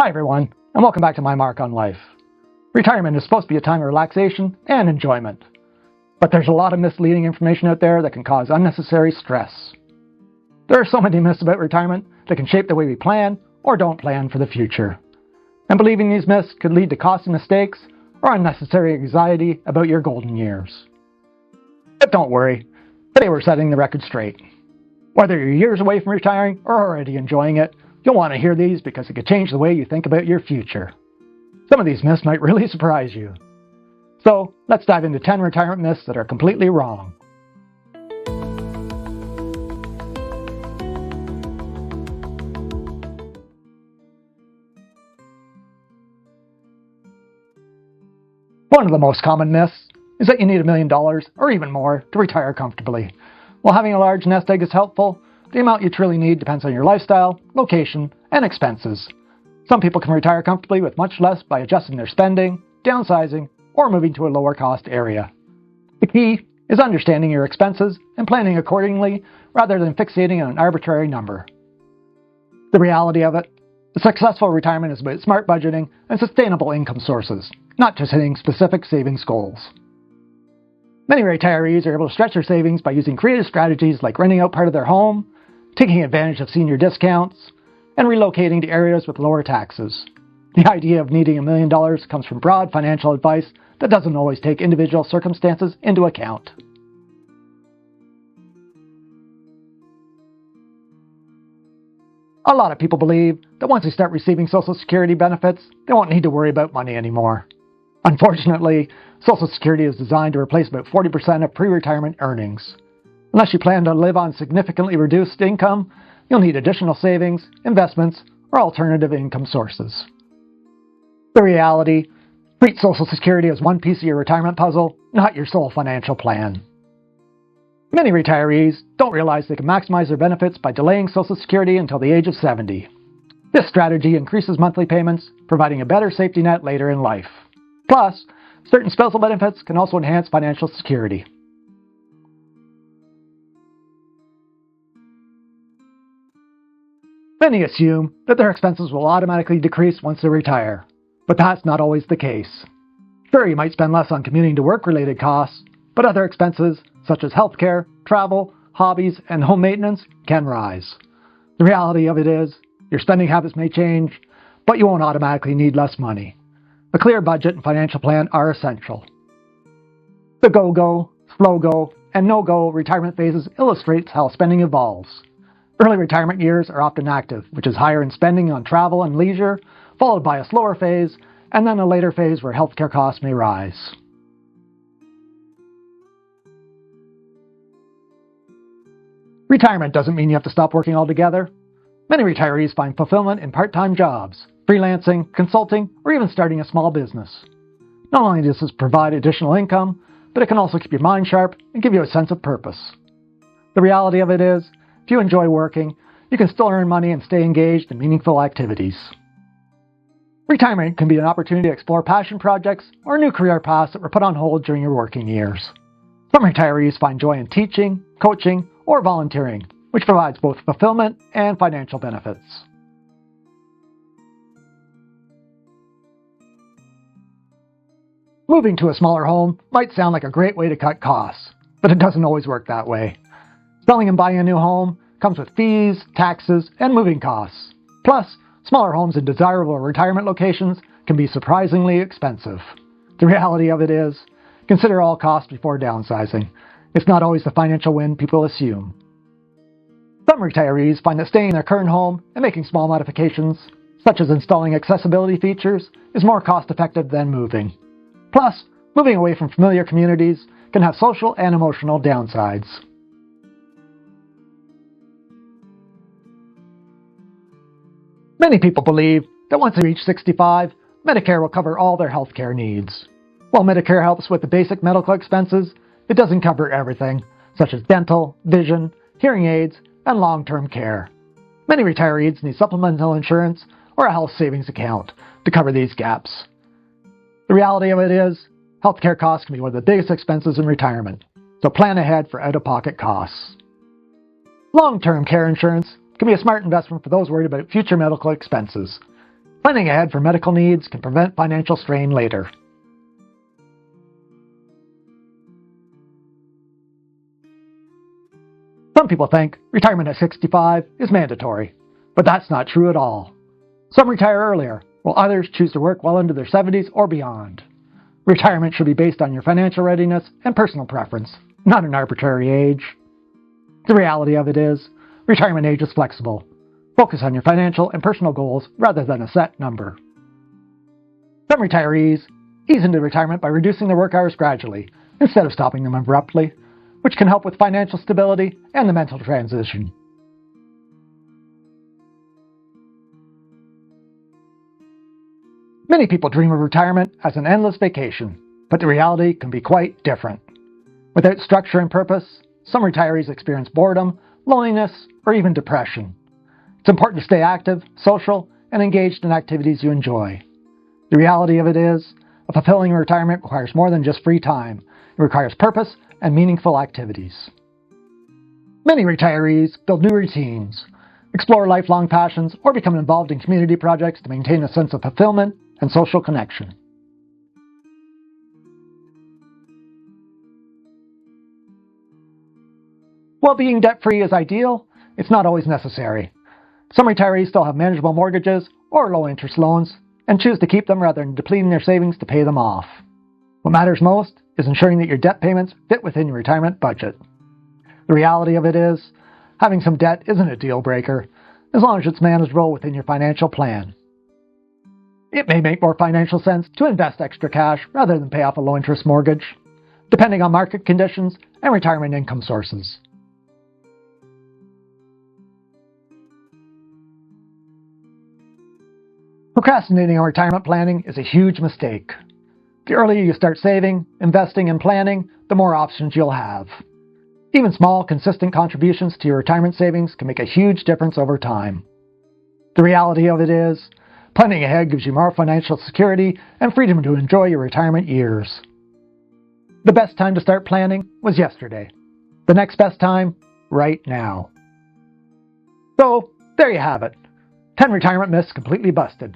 Hi everyone, and welcome back to My Mark on Life. Retirement is supposed to be a time of relaxation and enjoyment, but there's a lot of misleading information out there that can cause unnecessary stress. There are so many myths about retirement that can shape the way we plan or don't plan for the future. And believing these myths could lead to costly mistakes or unnecessary anxiety about your golden years. But don't worry, today we're setting the record straight. Whether you're years away from retiring or already enjoying it, you'll want to hear these because it could change the way you think about your future. Some of these myths might really surprise you. So let's dive into 10 retirement myths that are completely wrong. One of the most common myths is that you need $1 million or even more to retire comfortably. While having a large nest egg is helpful, the amount you truly need depends on your lifestyle, location, and expenses. Some people can retire comfortably with much less by adjusting their spending, downsizing, or moving to a lower cost area. The key is understanding your expenses and planning accordingly rather than fixating on an arbitrary number. The reality of it, a successful retirement is about smart budgeting and sustainable income sources, not just hitting specific savings goals. Many retirees are able to stretch their savings by using creative strategies like renting out part of their home, taking advantage of senior discounts, and relocating to areas with lower taxes. The idea of needing $1 million comes from broad financial advice that doesn't always take individual circumstances into account. A lot of people believe that once they start receiving Social Security benefits, they won't need to worry about money anymore. Unfortunately, Social Security is designed to replace about 40% of pre-retirement earnings. Unless you plan to live on significantly reduced income, you'll need additional savings, investments, or alternative income sources. The reality, treat Social Security as one piece of your retirement puzzle, not your sole financial plan. Many retirees don't realize they can maximize their benefits by delaying Social Security until the age of 70. This strategy increases monthly payments, providing a better safety net later in life. Plus, certain spousal benefits can also enhance financial security. Many assume that their expenses will automatically decrease once they retire, but that's not always the case. Sure, you might spend less on commuting to work-related costs, but other expenses, such as healthcare, travel, hobbies, and home maintenance, can rise. The reality of it is, your spending habits may change, but you won't automatically need less money. A clear budget and financial plan are essential. The go-go, slow-go, and no-go retirement phases illustrates how spending evolves. Early retirement years are often active, which is higher in spending on travel and leisure, followed by a slower phase, and then a later phase where healthcare costs may rise. Retirement doesn't mean you have to stop working altogether. Many retirees find fulfillment in part-time jobs, freelancing, consulting, or even starting a small business. Not only does this provide additional income, but it can also keep your mind sharp and give you a sense of purpose. The reality of it is, if you enjoy working, you can still earn money and stay engaged in meaningful activities. Retirement can be an opportunity to explore passion projects or new career paths that were put on hold during your working years. Some retirees find joy in teaching, coaching, or volunteering, which provides both fulfillment and financial benefits. Moving to a smaller home might sound like a great way to cut costs, but it doesn't always work that way. Selling and buying a new home comes with fees, taxes, and moving costs. Plus, smaller homes in desirable retirement locations can be surprisingly expensive. The reality of it is, consider all costs before downsizing. It's not always the financial win people assume. Some retirees find that staying in their current home and making small modifications, such as installing accessibility features, is more cost-effective than moving. Plus, moving away from familiar communities can have social and emotional downsides. Many people believe that once they reach 65, Medicare will cover all their healthcare needs. While Medicare helps with the basic medical expenses, it doesn't cover everything, such as dental, vision, hearing aids, and long-term care. Many retirees need supplemental insurance or a health savings account to cover these gaps. The reality of it is, healthcare costs can be one of the biggest expenses in retirement, so plan ahead for out-of-pocket costs. Long-term care insurance can be a smart investment for those worried about future medical expenses. Planning ahead for medical needs can prevent financial strain later. Some people think retirement at 65 is mandatory, but that's not true at all. Some retire earlier, while others choose to work well into their 70s or beyond. Retirement should be based on your financial readiness and personal preference, not an arbitrary age. The reality of it is, retirement age is flexible. Focus on your financial and personal goals rather than a set number. Some retirees ease into retirement by reducing their work hours gradually, instead of stopping them abruptly, which can help with financial stability and the mental transition. Many people dream of retirement as an endless vacation, but the reality can be quite different. Without structure and purpose, some retirees experience boredom, loneliness, or even depression. It's important to stay active, social, and engaged in activities you enjoy. The reality of it is, a fulfilling retirement requires more than just free time. It requires purpose and meaningful activities. Many retirees build new routines, explore lifelong passions, or become involved in community projects to maintain a sense of fulfillment and social connection. While being debt-free is ideal, it's not always necessary. Some retirees still have manageable mortgages or low-interest loans and choose to keep them rather than depleting their savings to pay them off. What matters most is ensuring that your debt payments fit within your retirement budget. The reality of it is, having some debt isn't a deal breaker, as long as it's manageable within your financial plan. It may make more financial sense to invest extra cash rather than pay off a low-interest mortgage, depending on market conditions and retirement income sources. Procrastinating on retirement planning is a huge mistake. The earlier you start saving, investing, and planning, the more options you'll have. Even small, consistent contributions to your retirement savings can make a huge difference over time. The reality of it is, planning ahead gives you more financial security and freedom to enjoy your retirement years. The best time to start planning was yesterday. The next best time, right now. So, there you have it. 10 retirement myths completely busted.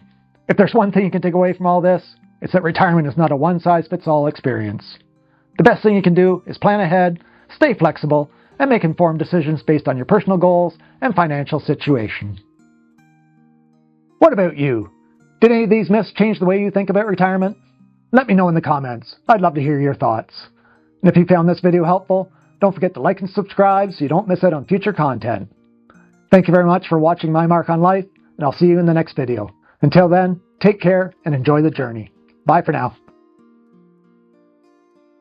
If there's one thing you can take away from all this, it's that retirement is not a one-size-fits-all experience. The best thing you can do is plan ahead, stay flexible, and make informed decisions based on your personal goals and financial situation. What about you? Did any of these myths change the way you think about retirement? Let me know in the comments. I'd love to hear your thoughts. And if you found this video helpful, don't forget to like and subscribe so you don't miss out on future content. Thank you very much for watching My Mark on Life, and I'll see you in the next video. Until then, take care and enjoy the journey. Bye for now.